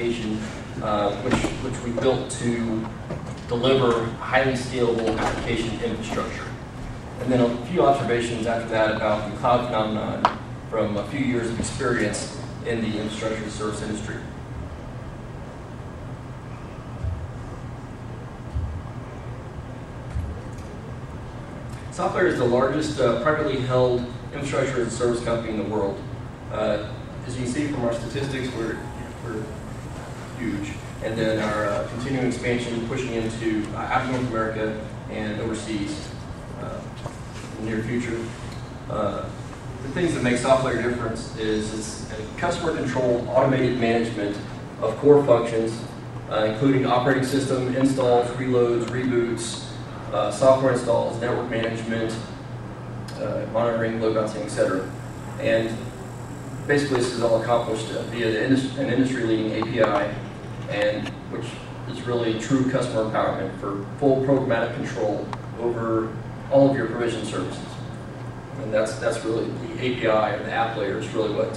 application, which we built to deliver highly scalable application infrastructure. And then a few observations after that about the cloud phenomenon from a few years of experience in the infrastructure service industry. SoftLayer is the largest privately held infrastructure as a service company in the world. As you can see from our statistics, we're huge. And then our continuing expansion pushing into out of North America and overseas in the near future. The things that make SoftLayer different is it's a customer-controlled automated management of core functions, including operating system installs, reloads, reboots, software installs, network management, monitoring, load balancing, etc. And basically this is all accomplished via an industry-leading API, and which is really true customer empowerment for full programmatic control over all of your provision services. And that's really the API, or the app layer, is really what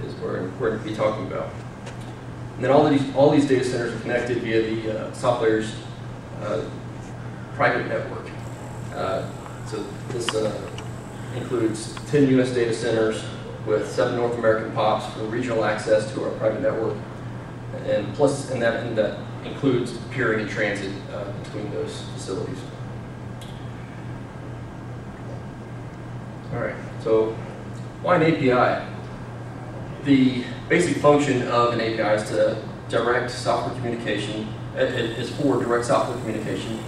is we're going to be talking about. And then all these data centers are connected via the SoftLayer's private network. So this includes 10 U.S. data centers with 7 North American POPs for regional access to our private network, and that includes peering and transit between those facilities. All right, so why an API? The basic function of an API is to direct software communication. It is for direct software communication,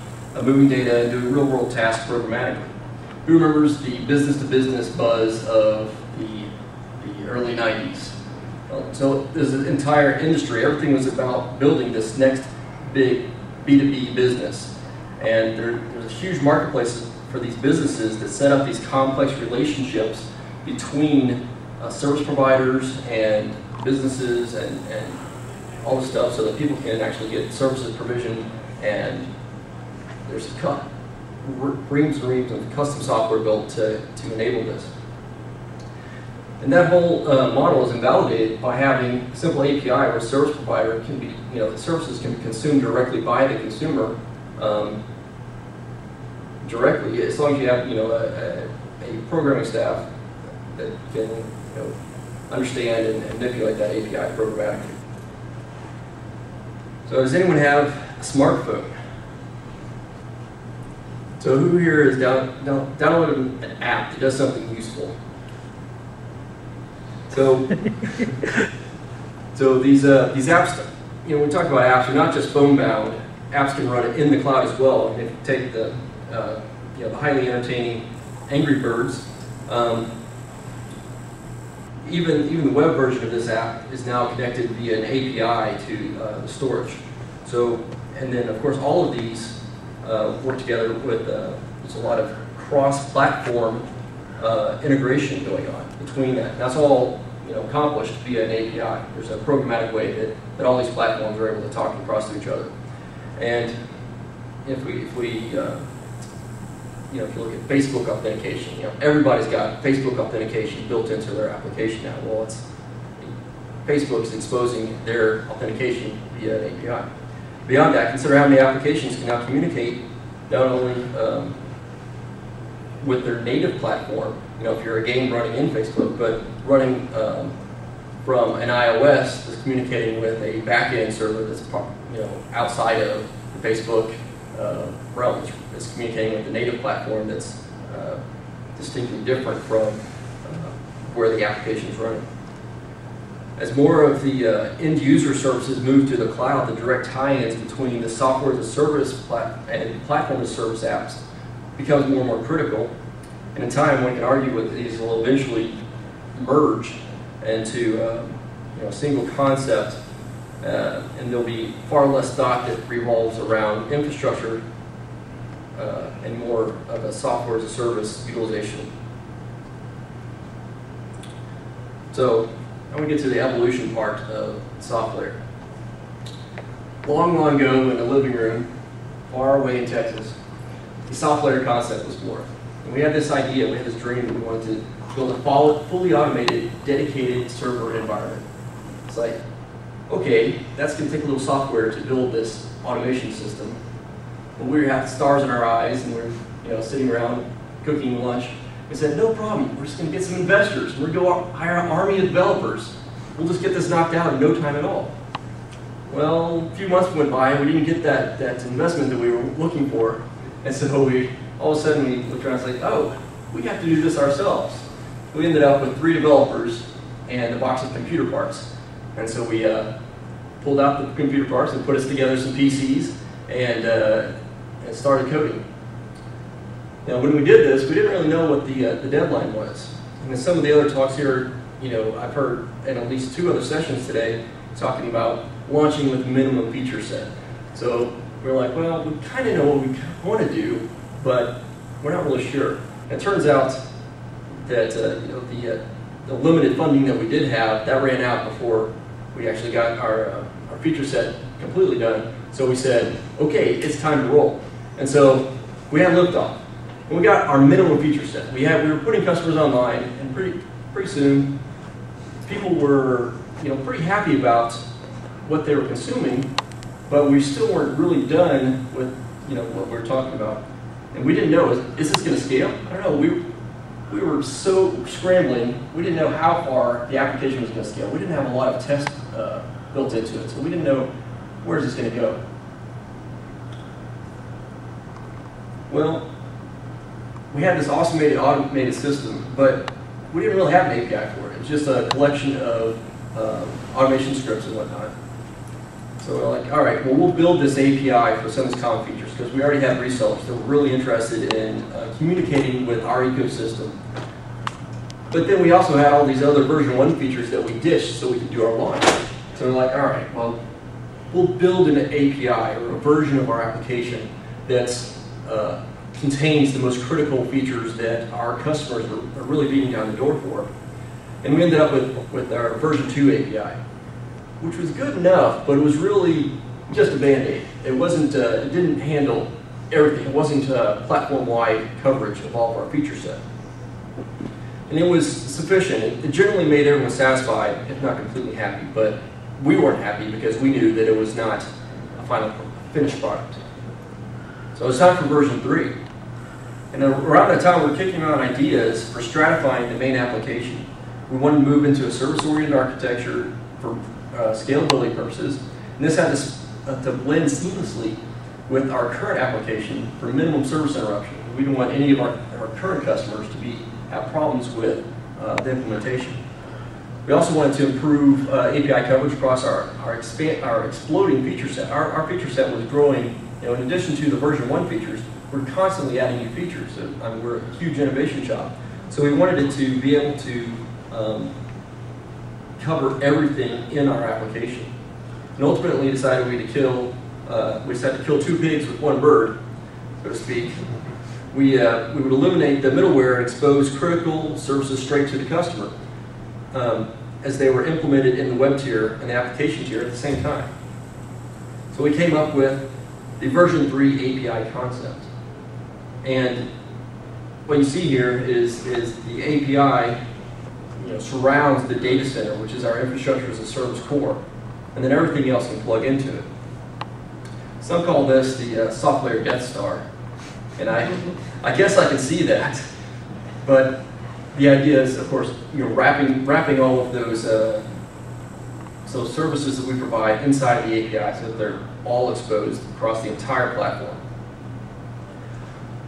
moving data and doing real-world tasks programmatically. Who remembers the business-to-business buzz of the early 90s? So there's an entire industry. Everything was about building this next big B2B business. And there's a huge marketplace for these businesses that set up these complex relationships between service providers and businesses and all this stuff, so that people can actually get services provisioned, and there's reams and reams of custom software built to enable this. And that whole model is invalidated by having a simple API where a service provider can be, the services can be consumed directly by the consumer directly, as long as you have, a programming staff that can, understand and manipulate that API programmatically. So does anyone have a smartphone? So who here has downloaded an app that does something useful? So, these apps, when we talk about apps, they're not just phone-bound. Apps can run in the cloud as well. And if you take the highly entertaining Angry Birds, even the web version of this app is now connected via an API to the storage. So, and then of course all of these work together with there's a lot of cross-platform integration going on between that. That's all accomplished via an API. There's a programmatic way that all these platforms are able to talk and cross to each other. And if you look at Facebook authentication, everybody's got Facebook authentication built into their application now. Well, Facebook's exposing their authentication via an API. Beyond that, consider how many applications can now communicate not only with their native platform, if you're a game running in Facebook, but running from an iOS that's communicating with a back-end server that's outside of the Facebook realm. It's communicating with the native platform that's distinctly different from where the application is running. As more of the end-user services move to the cloud, the direct tie-ins between the software as a service and platform as a service apps becomes more and more critical. And in time, one can argue that these will eventually merge into a single concept, and there'll be far less thought that revolves around infrastructure and more of a software as a service utilization. So I'm going to get to the evolution part of SoftLayer. Long, long ago in the living room, far away in Texas, the SoftLayer concept was born. And we had this idea, we had this dream that we wanted to build a fully automated, dedicated server environment. It's like okay, that's going to take a little software to build this automation system. And we had stars in our eyes, and we're sitting around cooking lunch. We said, no problem, we're just going to get some investors. We're going to go hire an army of developers. We'll just get this knocked out in no time at all. Well, a few months went by, and we didn't get that investment that we were looking for. And so all of a sudden, we looked around and said, oh, we have to do this ourselves. We ended up with 3 developers and a box of computer parts. And so we pulled out the computer parts and put us together some PCs and started coding. Now, when we did this, we didn't really know what the deadline was. And in some of the other talks here, I've heard in at least 2 other sessions today talking about launching with minimum feature set. So we're like, well, we kind of know what we want to do, but we're not really sure. And it turns out that the limited funding that we did have, that ran out before we actually got our feature set completely done. So we said, okay, it's time to roll. And so we had liftoff. And we got our minimum feature set. We were putting customers online, and pretty soon, people were pretty happy about what they were consuming, but we still weren't really done with what we were talking about. And we didn't know, is this going to scale? I don't know. We were so scrambling, we didn't know how far the application was going to scale. We didn't have a lot of tests built into it, so we didn't know where is this going to go. Well, we had this automated system, but we didn't really have an API for it. It was just a collection of automation scripts and whatnot. So we're like, all right, well, we'll build this API for some of these common features because we already have resellers that were really interested in communicating with our ecosystem. But then we also had all these other version 1 features that we dished so we could do our launch. So we're like, all right, well, we'll build an API or a version of our application that contains the most critical features that our customers are really beating down the door for. And we ended up with our version 2 API, which was good enough, but it was really just a Band-Aid. It wasn't, it didn't handle everything. It wasn't platform-wide coverage of all of our feature set. And it was sufficient. It generally made everyone satisfied, if not completely happy, but we weren't happy because we knew that it was not a final finished product. So it was time for version 3. And around that time, we were kicking around ideas for stratifying the main application. We wanted to move into a service-oriented architecture for scalability purposes, and this had to blend seamlessly with our current application for minimum service interruption. We didn't want any of our current customers to have problems with the implementation. We also wanted to improve API coverage across our exploding feature set. Our feature set was growing. In addition to the version 1 features, we're constantly adding new features. So, we're a huge innovation shop. So we wanted it to be able to cover everything in our application. And ultimately decided we decided to kill 2 pigs with 1 bird, so to speak. We would eliminate the middleware and expose critical services straight to the customer as they were implemented in the web tier and the application tier at the same time. So we came up with the version 3 API concept. And what you see here is the API surrounds the data center, which is our infrastructure as a service core, and then everything else can plug into it. Some call this the SoftLayer Death Star, and I guess I can see that, but the idea is, of course, wrapping all of those services that we provide inside the API so that they're all exposed across the entire platform.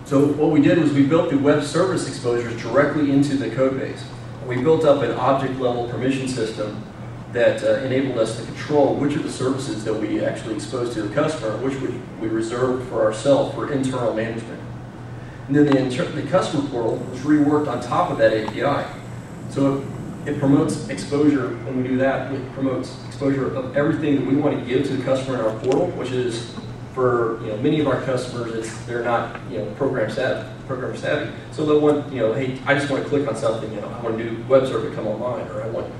So what we did was we built the web service exposures directly into the code base. We built up an object-level permission system that enabled us to control which of the services that we actually expose to the customer, which we reserved for ourselves for internal management. And then the customer portal was reworked on top of that API. So it promotes exposure. When we do that, it promotes exposure of everything that we want to give to the customer in our portal, which is for many of our customers, they're not program savvy. So they'll want hey, I just want to click on something. I want a new web server to come online, or I want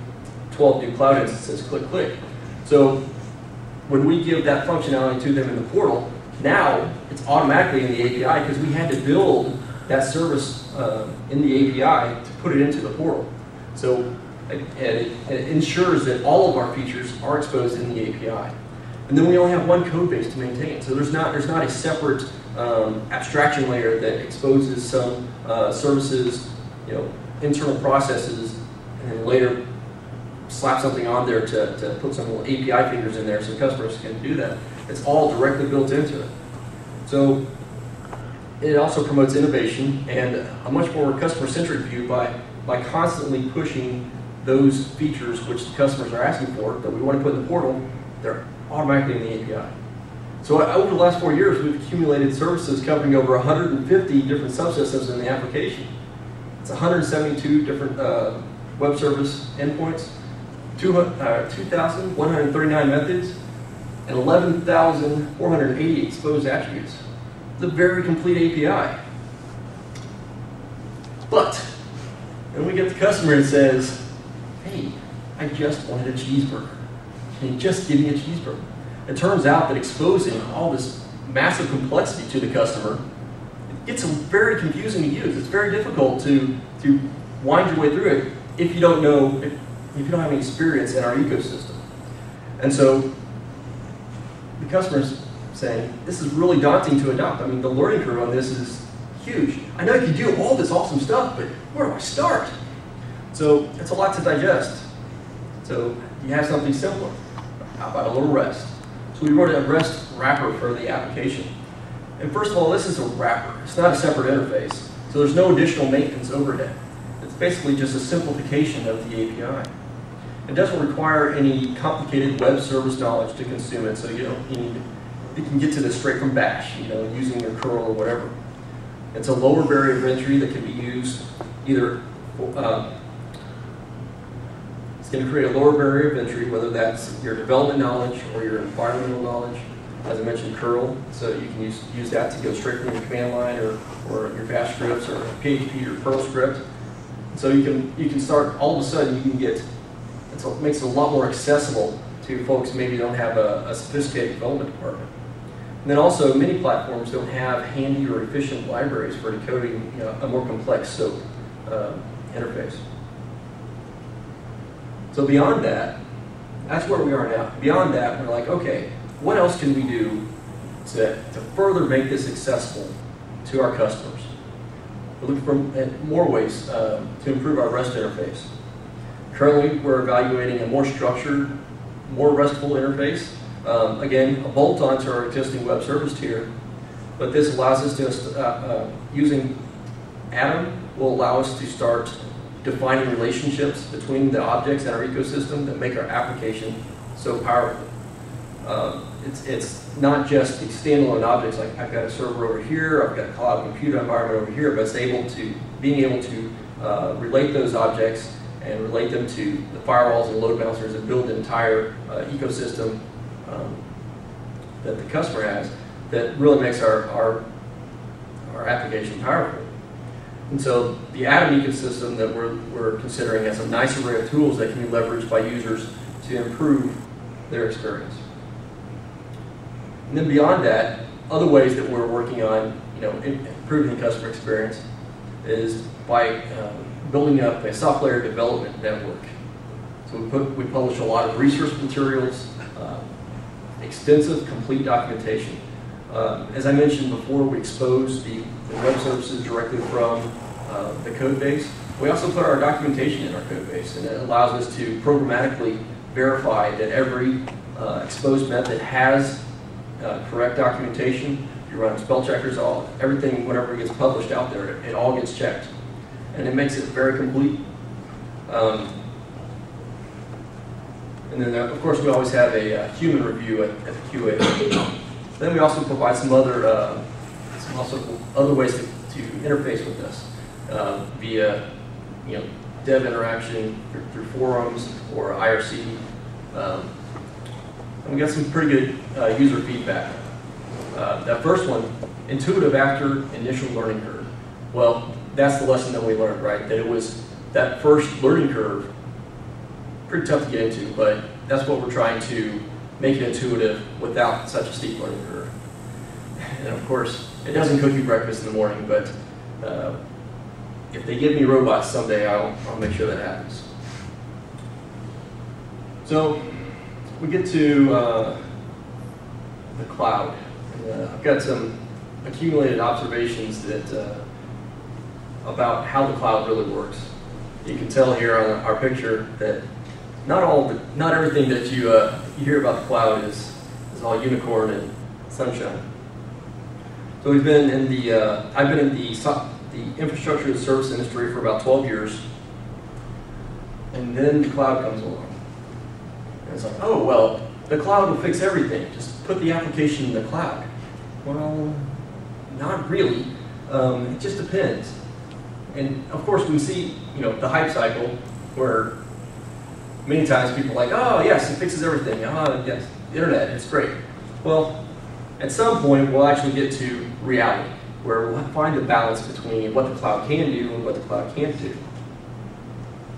12 new cloud instances. Click. So when we give that functionality to them in the portal, now it's automatically in the API because we had to build that service in the API to put it into the portal. So And it ensures that all of our features are exposed in the API. And then we only have one code base to maintain. So there's not a separate abstraction layer that exposes some services, internal processes, and then later slap something on there to put some little API fingers in there so customers can do that. It's all directly built into it. So it also promotes innovation and a much more customer-centric view by constantly pushing those features which the customers are asking for that we want to put in the portal. They're automatically in the API. So over the last 4 years, we've accumulated services covering over 150 different subsystems in the application. It's 172 different web service endpoints, 2,139 methods, and 11,480 exposed attributes. It's a very complete API. But then we get the customer that says, hey, I just wanted a cheeseburger. Can you just give me a cheeseburger? It turns out that exposing all this massive complexity to the customer, it gets very confusing to use. It's very difficult to wind your way through it if you don't know, if you don't have any experience in our ecosystem. And so the customer's saying, this is really daunting to adopt. I mean, the learning curve on this is huge. I know you can do all this awesome stuff, but where do I start? So it's a lot to digest. So you have something simpler. How about a little REST? So we wrote a REST wrapper for the application. And first of all, this is a wrapper. It's not a separate interface. So there's no additional maintenance overhead. It's basically just a simplification of the API. It doesn't require any complicated web service knowledge to consume it, so you can get to this straight from Bash, using your curl or whatever. It's a lower barrier of entry that can be used either, it's going to create a lower barrier of entry, whether that's your development knowledge or your environmental knowledge. As I mentioned, curl, so you can use that to go straight from your command line or your Bash scripts or PHP or Perl script. So you can start, all of a sudden you can get, it makes it a lot more accessible to folks who maybe don't have a sophisticated development department. And then also, many platforms don't have handy or efficient libraries for decoding a more complex SOAP interface. So beyond that, that's where we are now. Beyond that, we're like, okay, what else can we do to further make this accessible to our customers? We're looking for more ways to improve our REST interface. Currently, we're evaluating a more structured, more RESTful interface. Again, a bolt-on to our existing web service tier, but this allows us to, using Atom will allow us to start defining relationships between the objects in our ecosystem that make our application so powerful. It's not just the standalone objects, like I've got a server over here, I've got a cloud computer environment over here, but it's being able to relate those objects and relate them to the firewalls and load balancers and build an entire ecosystem that the customer has that really makes our application powerful. And so the Atom ecosystem that we're considering has a nice array of tools that can be leveraged by users to improve their experience. And then beyond that, other ways that we're working on improving the customer experience is by building up a SoftLayer development network. So we publish a lot of research materials, extensive, complete documentation. As I mentioned before, we expose the web services directly from the code base. We also put our documentation in our code base, and it allows us to programmatically verify that every exposed method has correct documentation. If you run spell checkers, everything, whenever it gets published out there, it all gets checked. And it makes it very complete. And then, of course, we always have a human review at the QA. Then we also provide some other ways to interface with us via dev interaction through forums or IRC. And we got some pretty good user feedback. That first one, intuitive after initial learning curve. Well, that's the lesson that we learned, right? That it was that first learning curve, pretty tough to get into, but that's what we're trying to make it intuitive without such a steep learning curve. And of course, it doesn't cook you breakfast in the morning, but if they give me robots someday, I'll make sure that happens. So we get to the cloud. I've got some accumulated observations that about how the cloud really works. You can tell here on our picture that not everything that you hear about the cloud is all unicorn and sunshine. So we've been in I've been in the infrastructure as a service industry for about 12 years, and then the cloud comes along. And it's like, oh well, the cloud will fix everything. Just put the application in the cloud. Well, not really. It just depends. And of course, we see the hype cycle where many times people are like, oh yes, it fixes everything. Oh yes, the internet, it's great. Well, at some point, we'll actually get to reality, where we'll find a balance between what the cloud can do and what the cloud can't do.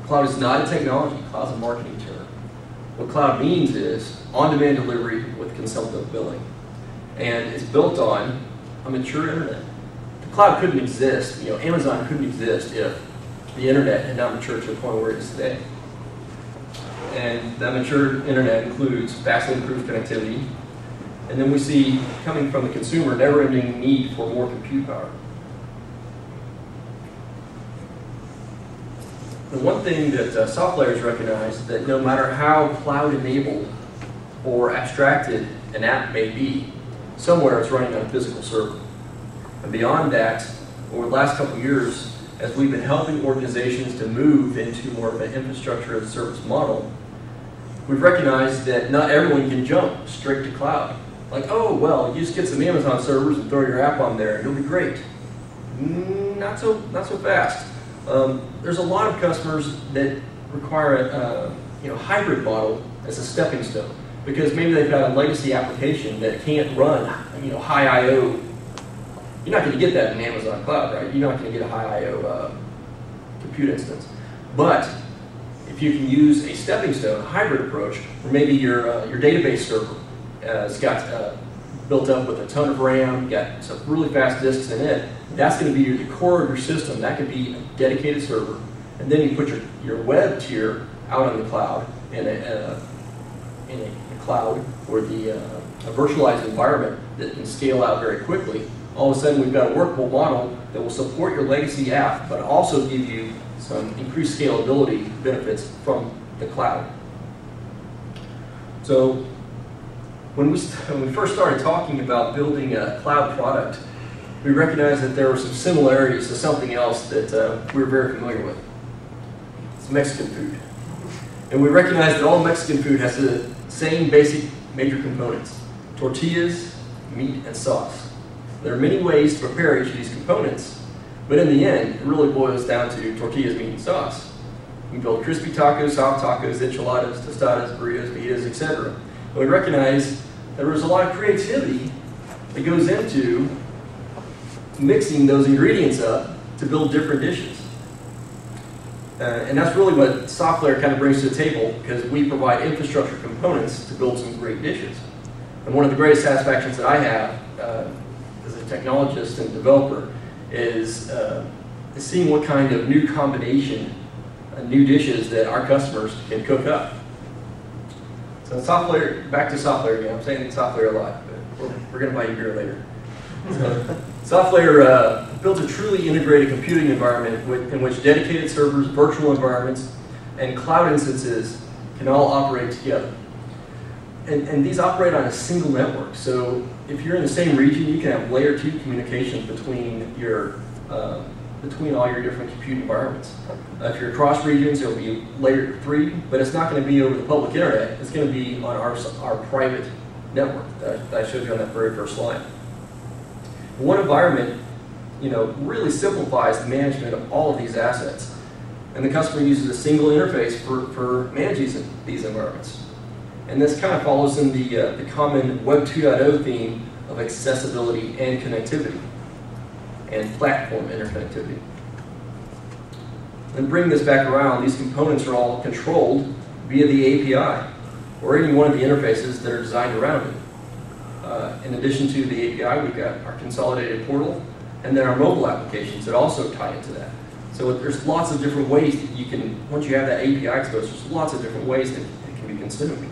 Cloud is not a technology, cloud is a marketing term. What cloud means is on-demand delivery with consumptive billing. And it's built on a mature internet. The cloud couldn't exist, Amazon couldn't exist if the internet had not matured to the point where it is today. And that mature internet includes vastly improved connectivity. And then we see, coming from the consumer, never-ending need for more compute power. The one thing that SoftLayer has recognized is that no matter how cloud-enabled or abstracted an app may be, somewhere it's running on a physical server. And beyond that, over the last couple of years, as we've been helping organizations to move into more of an infrastructure as a service model, we've recognized that not everyone can jump straight to cloud. Like, oh, well, you just get some Amazon servers and throw your app on there, and it'll be great. Not so fast. There's a lot of customers that require a hybrid model as a stepping stone, because maybe they've got a legacy application that can't run high I/O. You're not going to get that in Amazon Cloud, right? You're not going to get a high I/O compute instance. But if you can use a stepping stone, a hybrid approach, or maybe your database server has got built up with a ton of RAM, got some really fast disks in it, that's going to be the core of your system. That could be a dedicated server. And then you put your web tier out on the cloud in a cloud or a virtualized environment that can scale out very quickly. All of a sudden, we've got a workable model that will support your legacy app, but also give you some increased scalability benefits from the cloud. So when we first started talking about building a cloud product, we recognized that there were some similarities to something else that we were very familiar with. It's Mexican food. And we recognized that all Mexican food has the same basic major components: tortillas, meat, and sauce. There are many ways to prepare each of these components, but in the end, it really boils down to tortillas, meat, and sauce. We build crispy tacos, soft tacos, enchiladas, tostadas, burritos, fajitas, etc. And we recognize that there was a lot of creativity that goes into mixing those ingredients up to build different dishes. And that's really what SoftLayer kind of brings to the table, because we provide infrastructure components to build some great dishes. And one of the greatest satisfactions that I have as a technologist and developer is seeing what kind of new combination, new dishes that our customers can cook up. So SoftLayer, back to SoftLayer again. I'm saying SoftLayer a lot, but we're going to buy you beer later. So, SoftLayer built a truly integrated computing environment in which dedicated servers, virtual environments, and cloud instances can all operate together. And these operate on a single network. So if you're in the same region, you can have layer 2 communication between all your different compute environments. If you're across regions, it'll be layer 3, but it's not going to be over the public internet. It's going to be on our private network that I showed you on that very first slide. One environment, really simplifies the management of all of these assets, and the customer uses a single interface for managing these environments. And this kind of follows in the common Web 2.0 theme of accessibility and connectivity, and platform interconnectivity. Then bring this back around, these components are all controlled via the API, or any one of the interfaces that are designed around it. In addition to the API, we've got our consolidated portal, and then our mobile applications that also tie into that. So there's lots of different ways that you can, once you have that API exposed, there's lots of different ways that it can be consuming.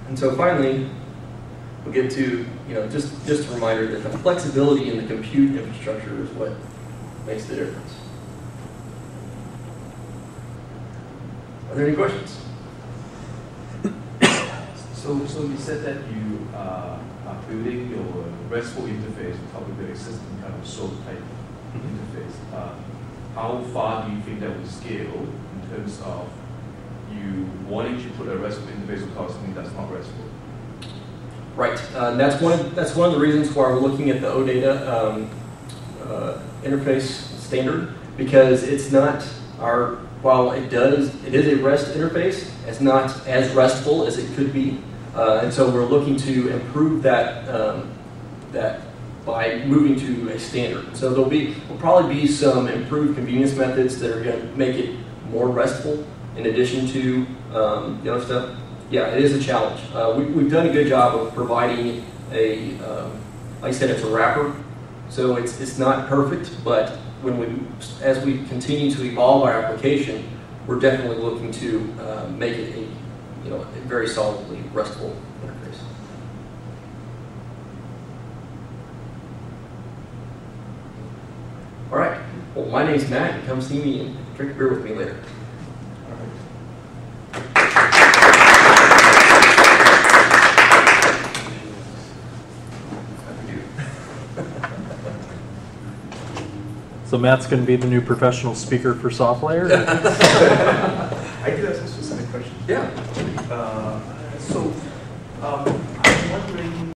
And so finally, we'll get to, just a reminder that the flexibility in the compute infrastructure is what makes the difference. Are there any questions? So you said that you are building your RESTful interface on top of the existing kind of SOAP type interface. How far do you think that will scale in terms of you wanting to put a RESTful interface on top of something that's not RESTful? Right. That's one of the reasons why we're looking at the OData interface standard, because it's not our, while it is a REST interface, it's not as RESTful as it could be. And so we're looking to improve that by moving to a standard. So will probably be some improved convenience methods that are going to make it more RESTful in addition to the other stuff. Yeah, it is a challenge. We've done a good job of providing like I said, it's a wrapper. So it's not perfect, but as we continue to evolve our application, we're definitely looking to make it a very solidly RESTful interface. All right. Well, my name's Matt, and come see me and drink a beer with me later. So Matt's going to be the new professional speaker for SoftLayer?